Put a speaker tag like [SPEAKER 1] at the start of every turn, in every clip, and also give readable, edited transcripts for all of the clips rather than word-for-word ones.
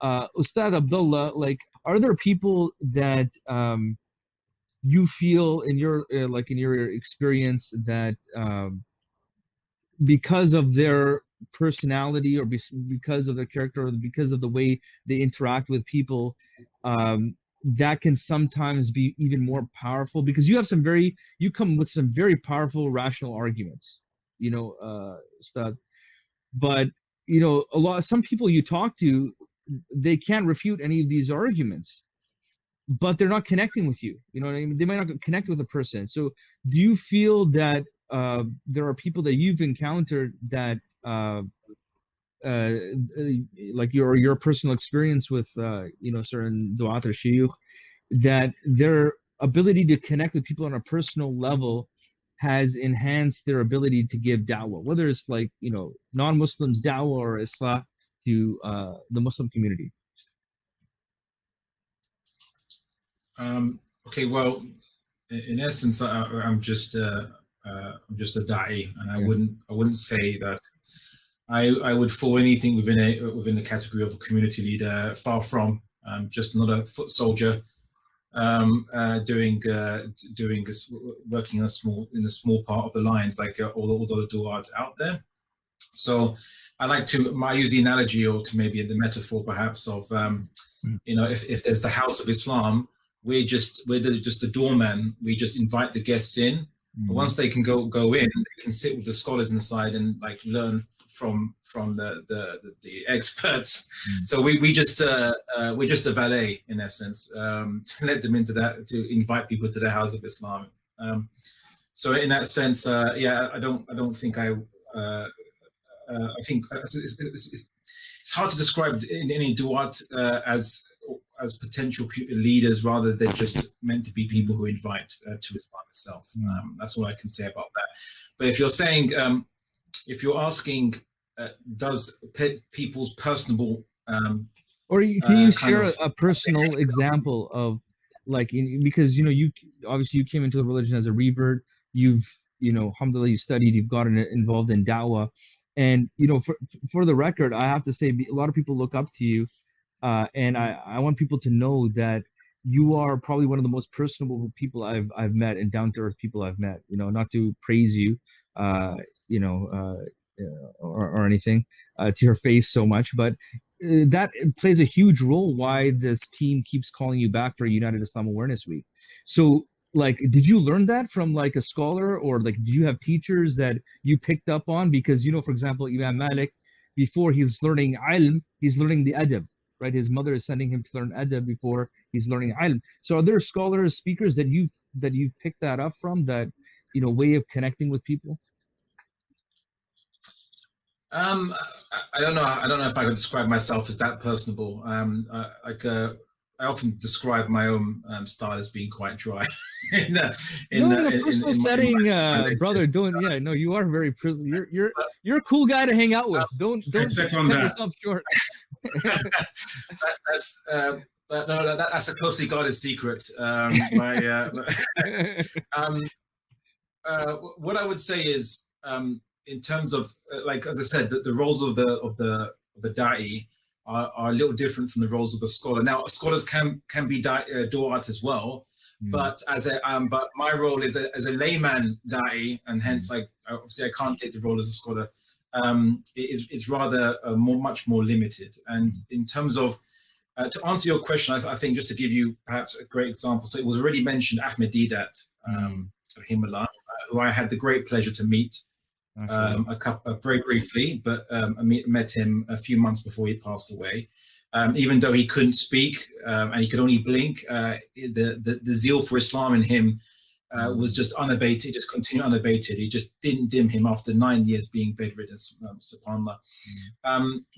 [SPEAKER 1] Ustad Abdullah, like, are there people that you feel in your like in your experience that because of their personality or because of their character or because of the way they interact with people, that can sometimes be even more powerful because you come with some very powerful rational arguments, Ustad. But some people you talk to, they can't refute any of these arguments, but they're not connecting with you. You know what I mean? They might not connect with a person. So do you feel that there are people that you've encountered that like your personal experience with certain du'at or shuyukh, that their ability to connect with people on a personal level has enhanced their ability to give da'wah, whether it's like non-Muslims da'wah or islah to the Muslim community?
[SPEAKER 2] Okay, well, in essence, I'm just a da'i, and I wouldn't say that I would fall anything within the category of a community leader. Far from. I'm just another foot soldier, working in a small part of the lines, like all the other du'at out there. So I use the analogy, or maybe the metaphor perhaps, of if there's the house of Islam, we're just the doorman. We just invite the guests in. But once they can go in, they can sit with the scholars inside and like learn from the experts. So we're just a valet in essence, to let them into that, to invite people to the house of Islam. So in that sense, I don't think I think it's hard to describe in any du'at as potential potential rather than just meant to be people who invite to Islam itself. That's all I can say about that. But if you're saying, if you're asking, does people's personable
[SPEAKER 1] or can you share a personal example of, like, because you obviously you came into the religion as a revert, you've alhamdulillah, you studied, you've gotten involved in da'wah, and for the record, I have to say a lot of people look up to you. And I want people to know that you are probably one of the most personable people I've met, and down to earth people I've met. Not to praise you, or anything to your face so much, but that plays a huge role why this team keeps calling you back for United Islam Awareness Week. So, like, did you learn that from like a scholar, or like did you have teachers that you picked up on? Because for example, Imam Malik, before he was learning ilm, he's learning the adab. Right, his mother is sending him to learn adab before he's learning ilm. So are there scholars, speakers that you've picked that up from, that way of connecting with people?
[SPEAKER 2] I don't know. I don't know if I could describe myself as that personable. I often describe my own style as being quite dry. in a
[SPEAKER 1] personal setting, brother. No, you are very personal. You're a cool guy to hang out with. Don't cut yourself short.
[SPEAKER 2] That's a closely guarded secret. What I would say is, in terms of like, as I said, the roles of the da'i are a little different from the roles of the scholar. Now, scholars can be du'at as well, but but my role is as a layman da'i, and hence obviously I can't take the role as a scholar. It's rather much more limited. And in terms of to answer your question, I think just to give you perhaps a great example. So it was already mentioned Ahmed Deedat, rahimahullah, who I had the great pleasure to meet. Very briefly, but I met him a few months before he passed away. Even though he couldn't speak and he could only blink, the zeal for Islam in him was just unabated, just continued unabated. He just didn't dim him after 9 years being bedridden, subhanAllah.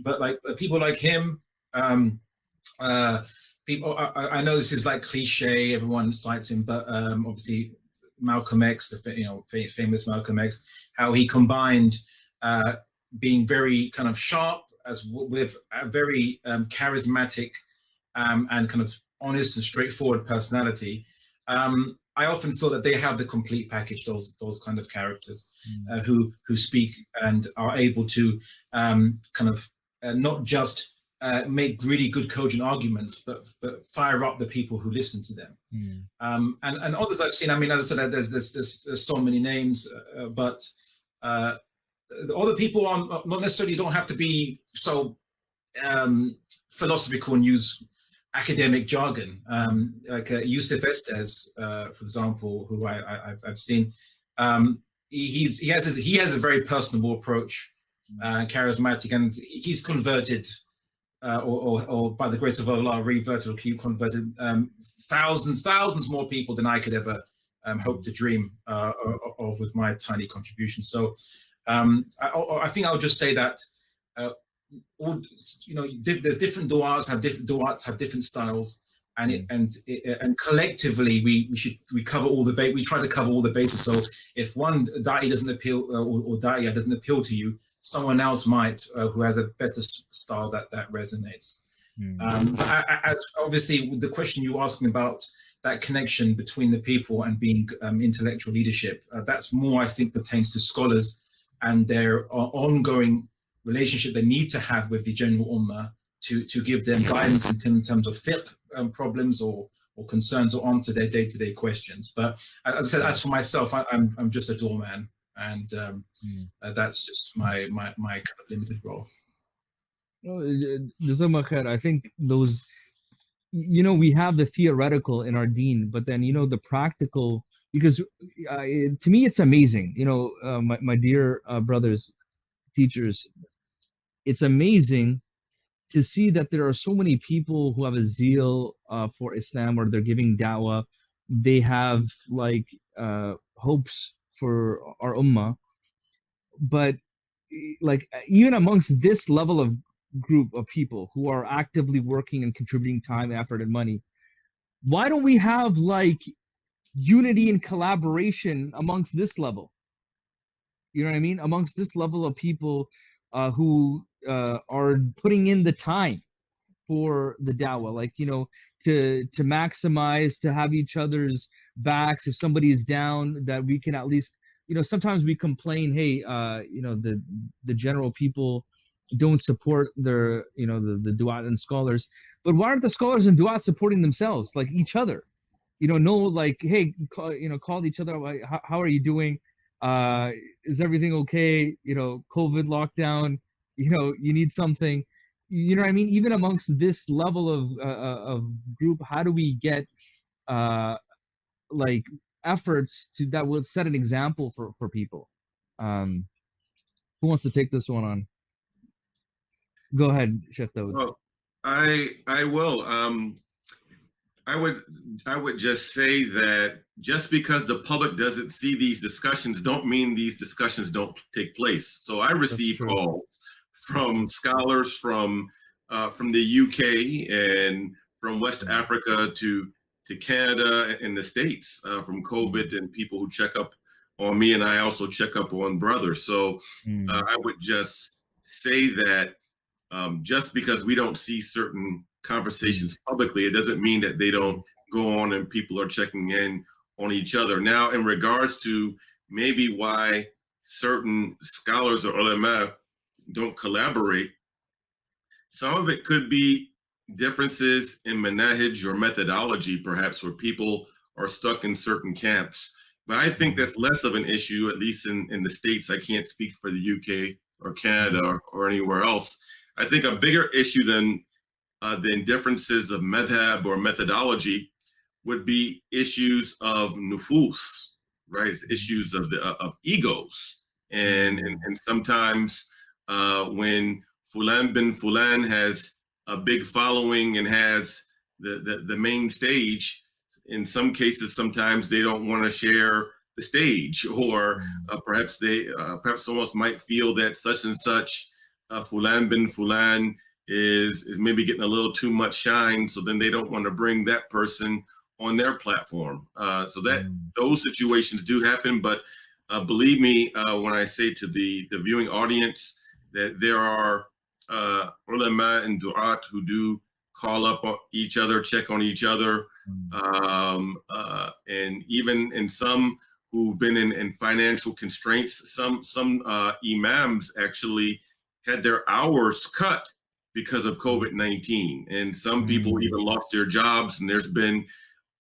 [SPEAKER 2] But like people like him, people, I know this is like cliche, everyone cites him, but obviously Malcolm X, the famous Malcolm X, how he combined being very kind of sharp with a very charismatic and kind of honest and straightforward personality. I often feel that they have the complete package, those kind of characters who speak and are able to kind of not just make really good cogent arguments, but fire up the people who listen to them. And others I've seen, I mean, as I said, there's so many names, but the other people are not necessarily, don't have to be so philosophical and use academic jargon, like Yusuf Estes, for example, who I've seen. He has a very personable approach, charismatic, and he's converted, or by the grace of Allah, reverted or converted thousands more people than I could ever hope to dream of with my tiny contribution. So I think I'll just say that all, there's different du'as have different styles, and collectively we cover all we try to cover all the bases. So if one da'i doesn't appeal or da'iya doesn't appeal to you, someone else might who has a better style that resonates. As obviously the question you asked me about that connection between the people and being intellectual leadership, that's more, I think, pertains to scholars and their ongoing relationship they need to have with the general ummah to give them guidance in terms of fiqh problems or concerns or answer their day-to-day questions. But as I said, as for myself, I'm just a doorman, and that's just my kind of limited role.
[SPEAKER 1] JazakumAllahu Khairan. I think those, we have the theoretical in our deen, but then the practical, because to me it's amazing. My dear brothers, teachers, it's amazing to see that there are so many people who have a zeal for Islam, or they're giving da'wah. They have hopes for our ummah, but even amongst this level of group of people who are actively working and contributing time, effort, and money, why don't we have unity and collaboration amongst this level? You know what I mean? Amongst this level of people who are putting in the time for the da'wah, to maximize, to have each other's backs. If somebody is down, that we can at least, sometimes we complain, hey, the general people don't support their, the du'at and scholars. But why aren't the scholars and du'at supporting themselves, each other? Hey, call each other, how are you doing? Is everything okay? COVID lockdown, you need something. You know what I mean? Even amongst this level of group, how do we get efforts that will set an example for people? Who wants to take this one on? Go ahead, Sheikh Dawud.
[SPEAKER 3] Well, I will. I would just say that just because the public doesn't see these discussions don't mean these discussions don't take place. So I receive calls from scholars from the UK and from West Africa to Canada and the States from COVID, and people who check up on me, and I also check up on brothers. So I would just say that just because we don't see certain conversations publicly, it doesn't mean that they don't go on and people are checking in on each other. Now, in regards to maybe why certain scholars or ulama don't collaborate, some of it could be differences in manahij or methodology, perhaps, where people are stuck in certain camps. But I think that's less of an issue, at least in the States. I can't speak for the UK or Canada or anywhere else. I think a bigger issue than differences of madhab or methodology would be issues of nufus, right? It's issues of egos, and sometimes when Fulan bin Fulan has a big following and has the main stage, in some cases, sometimes they don't want to share the stage, or perhaps someone else might feel that such and such Fulan bin Fulan is maybe getting a little too much shine, so then they don't want to bring that person on their platform. So that those situations do happen, but believe me when I say to the viewing audience that there are ulama and du'at who do call up on each other, check on each other, and even in some who've been in financial constraints, some imams actually had their hours cut because of COVID-19. And some people even lost their jobs. And there's been,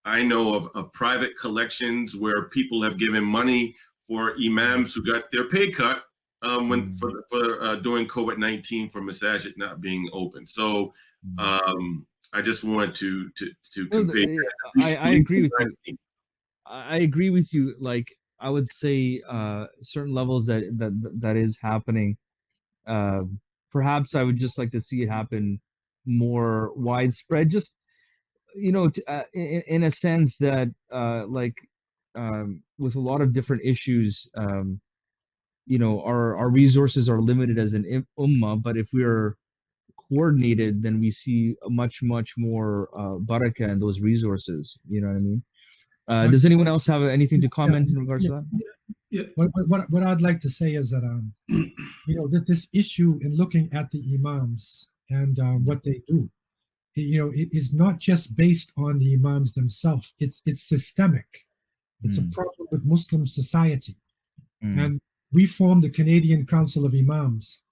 [SPEAKER 3] I know of private collections where people have given money for imams who got their pay cut for during COVID-19 for masajid not being open. So I just want to convey that.
[SPEAKER 1] I agree with you. I agree with you. Like, I would say certain levels that is happening. Perhaps I would just like to see it happen more widespread. Just, you know, in a sense that like with a lot of different issues, you know, our resources are limited as an ummah. But if we're coordinated, then we see a much more barakah in those resources. You know what I mean? Does anyone else have anything to comment in regards to that?
[SPEAKER 4] Yeah. What I'd like to say is that you know, this issue in looking at the imams and what they do, you know, it is not just based on the imams themselves. It's systemic. It's a problem with Muslim society. And we formed the Canadian Council of Imams,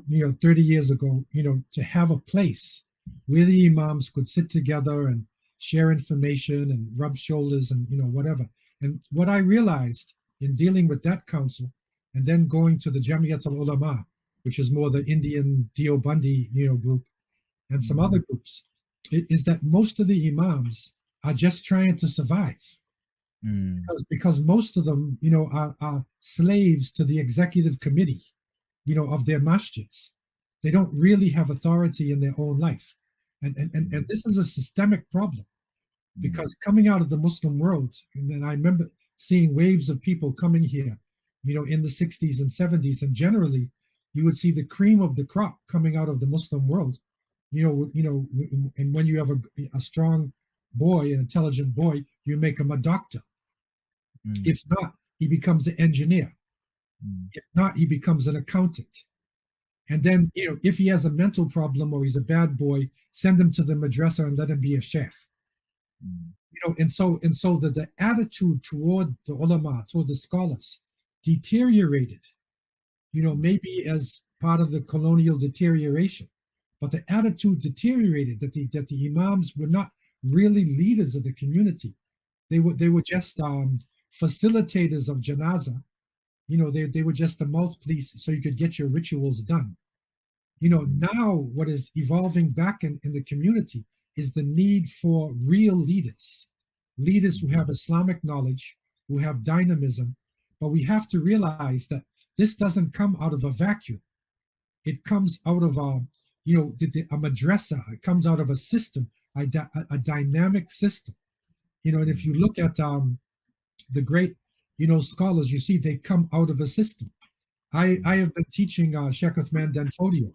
[SPEAKER 4] you know, 30 years ago, you know, to have a place where the imams could sit together and share information and rub shoulders and, you know, whatever. And what I realized in dealing with that council and then going to the Jamiyat al-Ulama, which is more the Indian Deobandi, you know, group, and some other groups, is that most of the imams are just trying to survive. Because most of them, you know, are slaves to the executive committee, you know, of their masjids. They don't really have authority in their own life. And this is a systemic problem, because coming out of the Muslim world, and then I remember seeing waves of people coming here, you know, in the 60s and 70s, and generally you would see the cream of the crop coming out of the Muslim world, you know, and when you have a strong boy, an intelligent boy, you make him a doctor. If not, he becomes an engineer. If not, he becomes an accountant. And then, you know, if he has a mental problem or he's a bad boy, send him to the madrasa and let him be a sheikh. You know, and so the attitude toward the ulama, toward the scholars, deteriorated. You know, maybe as part of the colonial deterioration, but the attitude deteriorated. That the imams were not really leaders of the community. They were just facilitators of janaza. You know, they were just a mouthpiece so you could get your rituals done. You know, now what is evolving back in the community is the need for real leaders who have Islamic knowledge, who have dynamism. But we have to realize that this doesn't come out of a vacuum. It comes out of a madrasa. It comes out of a system, a dynamic system. You know, and if you look at the great, you know, scholars, you see they come out of a system. I have been teaching Shyookh Uthman Danfodio,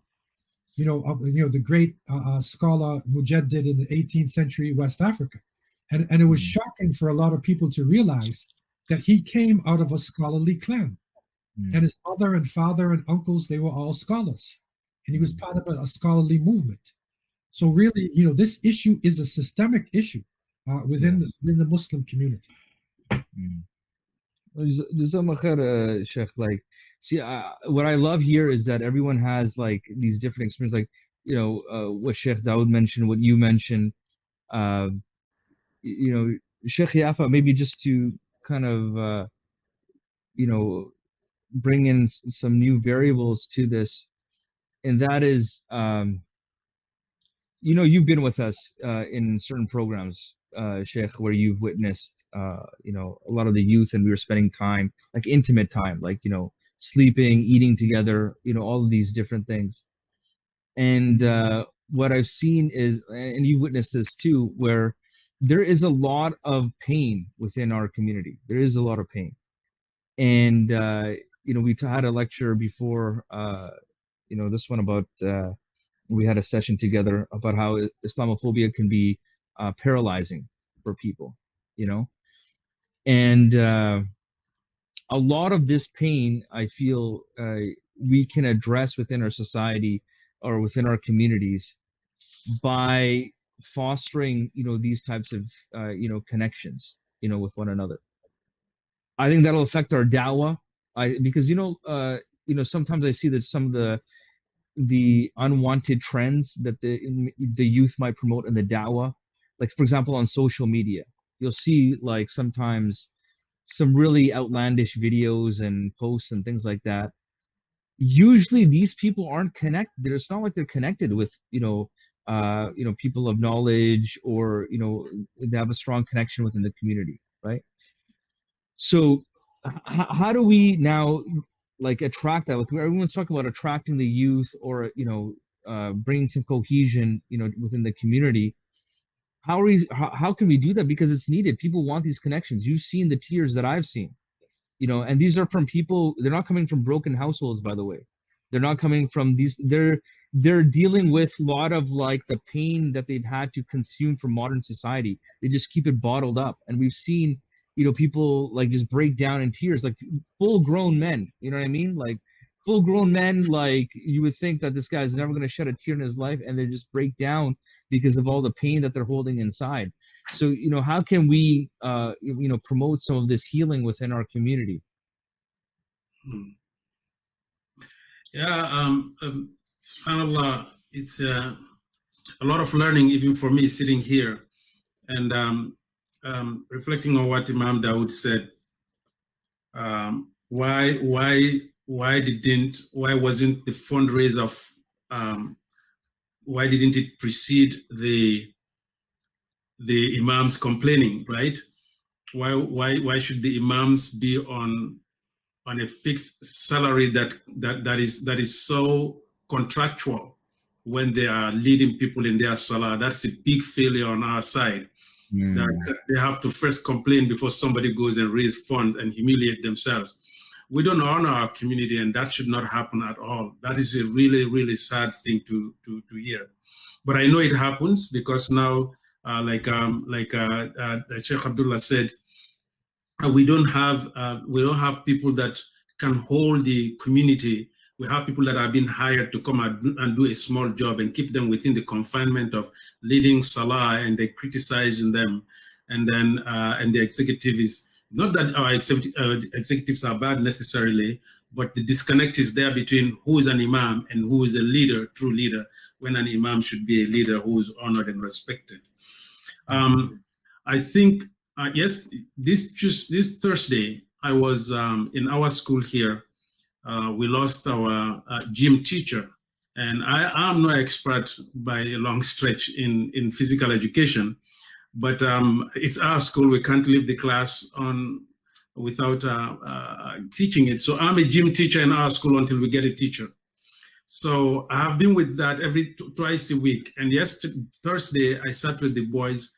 [SPEAKER 4] you know, the great scholar Mujaddid in the 18th century West Africa. And it was shocking for a lot of people to realize that he came out of a scholarly clan. And his mother and father and uncles, they were all scholars. And he was part of a scholarly movement. So really, you know, this issue is a systemic issue within the Muslim community.
[SPEAKER 1] Jazakumullahu Khairan, Sheikh. Like, see, what I love here is that everyone has like these different experiences. Like, you know, what Sheikh Dawud mentioned, what you mentioned. You know, Sheikh Yaffa, maybe just to kind of, you know, bring in some new variables to this, and that is, you know, you've been with us in certain programs, Sheikh, where you've witnessed, you know, a lot of the youth, and we were spending time, like intimate time, like, you know, sleeping, eating together, you know, all of these different things. And what I've seen is, and you witnessed this too, where there is a lot of pain within our community. There is a lot of pain. And, you know, we had a lecture before, you know, this one about, we had a session together about how Islamophobia can be paralyzing for people, you know, and a lot of this pain, I feel, we can address within our society or within our communities by fostering, you know, these types of, you know, connections, you know, with one another. I think that'll affect our dawah, because, you know, sometimes I see that some of the the unwanted trends that the youth might promote in the da'wah. Like, for example, on social media, you'll see like sometimes some really outlandish videos and posts and things like that. Usually these people aren't connected. It's not like they're connected with, people of knowledge, or, they have a strong connection within the community, right? So how do we now like attract that? Like, everyone's talking about attracting the youth, or, bringing some cohesion, within the community. How can we do that? Because it's needed. People want these connections. You've seen the tears that I've seen, and these are from people. They're not coming from broken households, by the way. They're not coming from these. They're dealing with a lot of like the pain that they've had to consume from modern society. They just keep it bottled up, and we've seen, people like just break down in tears, like full grown men. You know what I mean? Like full grown men. Like you would think that this guy's never going to shed a tear in his life, and they just break down because of all the pain that they're holding inside. So, how can we, promote some of this healing within our community?
[SPEAKER 5] Yeah, subhanAllah, it's a lot of learning, even for me sitting here, and reflecting on what Imam Dawud said. Why wasn't the fundraiser why didn't it precede the imams complaining, right? Why should the imams be on a fixed salary that is so contractual when they are leading people in their salah? That's a big failure on our side. That they have to first complain before somebody goes and raise funds and humiliate themselves. We don't honor our community, and that should not happen at all. That is a really, really sad thing to hear. But I know it happens because now, like Sheikh Abdullah said, we don't have people that can hold the community. We have people that have been hired to come and do a small job and keep them within the confinement of leading salah, and they criticizing them, and then and the executive is not that our executives are bad necessarily, but the disconnect is there between who is an imam and who is a leader, true leader, when an imam should be a leader who is honored and respected. I think, yes, this Thursday, I was in our school here. We lost our gym teacher, and I'm no expert by a long stretch in physical education, but it's our school. We can't leave the class on without teaching it. So I'm a gym teacher in our school until we get a teacher. So I have been with that twice a week. And Thursday, I sat with the boys,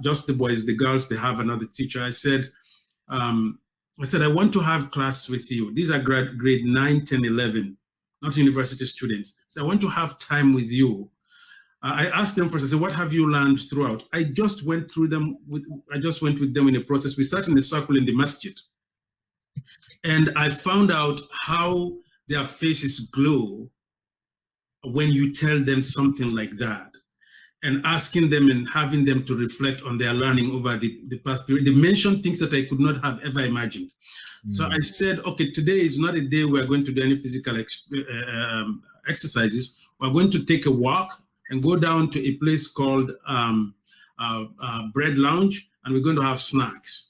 [SPEAKER 5] just the boys. The girls, they have another teacher. I said, I want to have class with you. These are grade 9, 10, 11, not university students. So I want to have time with you. I asked them first, I said, what have you learned throughout? I just went with them in a process. We sat in a circle in the masjid. And I found out how their faces glow when you tell them something like that, and asking them and having them to reflect on their learning over the past period. They mentioned things that I could not have ever imagined. So I said, okay, today is not a day we're going to do any physical exercises. We're going to take a walk and go down to a place called Bread Lounge, and we're going to have snacks.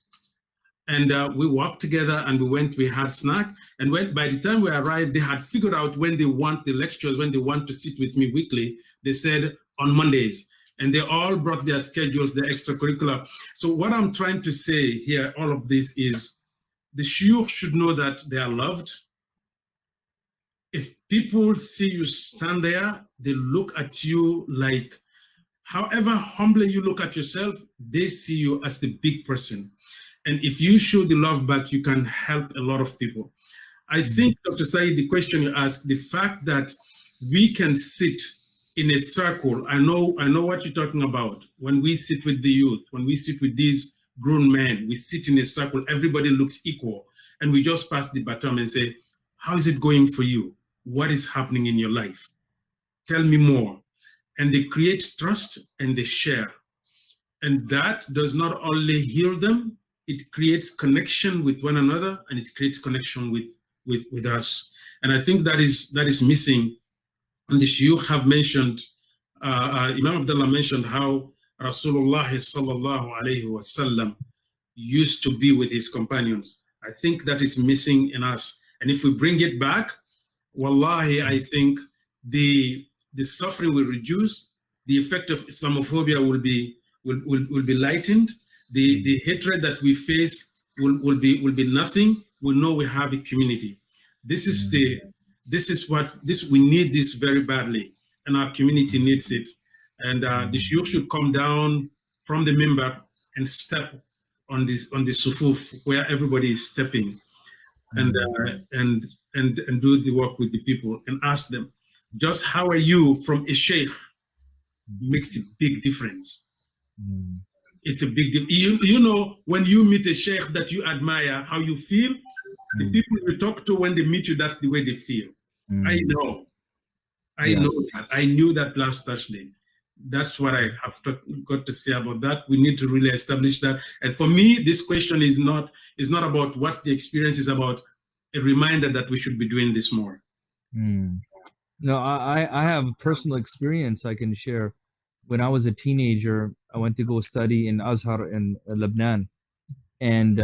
[SPEAKER 5] And we walked together, and we had snack. And by the time we arrived, they had figured out when they want the lectures, when they want to sit with me weekly. They said on Mondays, and they all brought their schedules, their extracurricular. So what I'm trying to say here, all of this is the Shyookh should know that they are loved. If people see you stand there, they look at you like, however humbly you look at yourself, they see you as the big person. And if you show the love back, you can help a lot of people. I think, Dr. Said, the question you asked, the fact that we can sit in a circle, I know what you're talking about. When we sit with the youth, when we sit with these grown men, we sit in a circle, everybody looks equal, and we just pass the baton and say, how is it going for you? What is happening in your life? Tell me more. And they create trust and they share. And that does not only heal them, it creates connection with one another, and it creates connection with us. And I think that is missing and the Shyookh have mentioned, Imam Abdullah mentioned how Rasulullah sallallahu alayhi wasallam used to be with his companions. I think that is missing in us. And if we bring it back, wallahi, I think the suffering will reduce, the effect of Islamophobia will be lightened, the hatred that we face will be nothing. We'll know we have a community. We need this very badly, and our community needs it. And the Shyookh should come down from the minbar and step on the sufuf where everybody is stepping, and do the work with the people and ask them, just how are you from a sheikh? Makes a big difference. It's a big difference. You know, when you meet a sheikh that you admire, how you feel, the people you talk to when they meet you, that's the way they feel. I know that. I knew that last Thursday. That's what I have got to say about that. We need to really establish that. And for me, this question is not about what's the experience, it's about a reminder that we should be doing this more.
[SPEAKER 1] No, I have a personal experience I can share. When I was a teenager, I went to go study in Azhar in Lebanon. And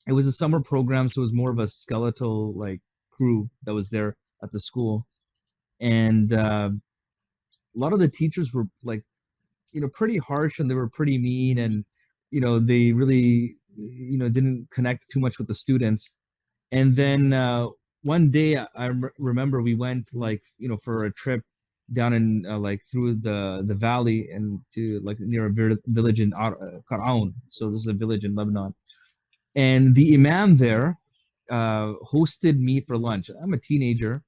[SPEAKER 1] it was a summer program, so it was more of a skeletal like crew that was there at the school. And a lot of the teachers were like, pretty harsh, and they were pretty mean, and they really didn't connect too much with the students. And then one day I remember we went for a trip down in through the valley and to near a village in Qaraun. So this is a village in Lebanon, and the imam there hosted me for lunch. I'm a teenager,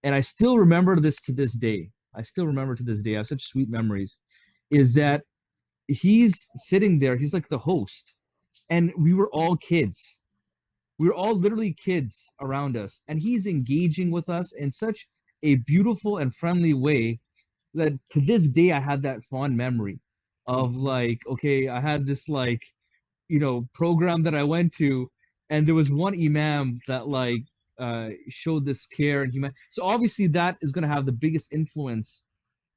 [SPEAKER 1] and I still remember this to this day. I have such sweet memories. Is that he's sitting there, he's like the host, and we were all kids. We were all literally kids around us, and he's engaging with us in such a beautiful and friendly way that to this day I have that fond memory of I had this program that I went to, and there was one imam that showed this care and humanity. So obviously that is going to have the biggest influence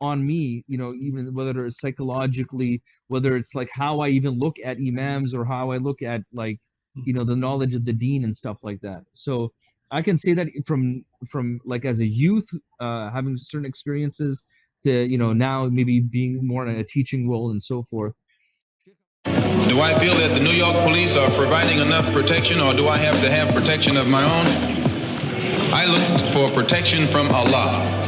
[SPEAKER 1] on me, even whether it's psychologically, whether it's how I even look at imams, or how I look at the knowledge of the deen and stuff like that. So I can say that from as a youth, having certain experiences to now maybe being more in a teaching role and so forth.
[SPEAKER 6] Do I feel that the New York police are providing enough protection, or do I have to have protection of my own? I look for protection from Allah.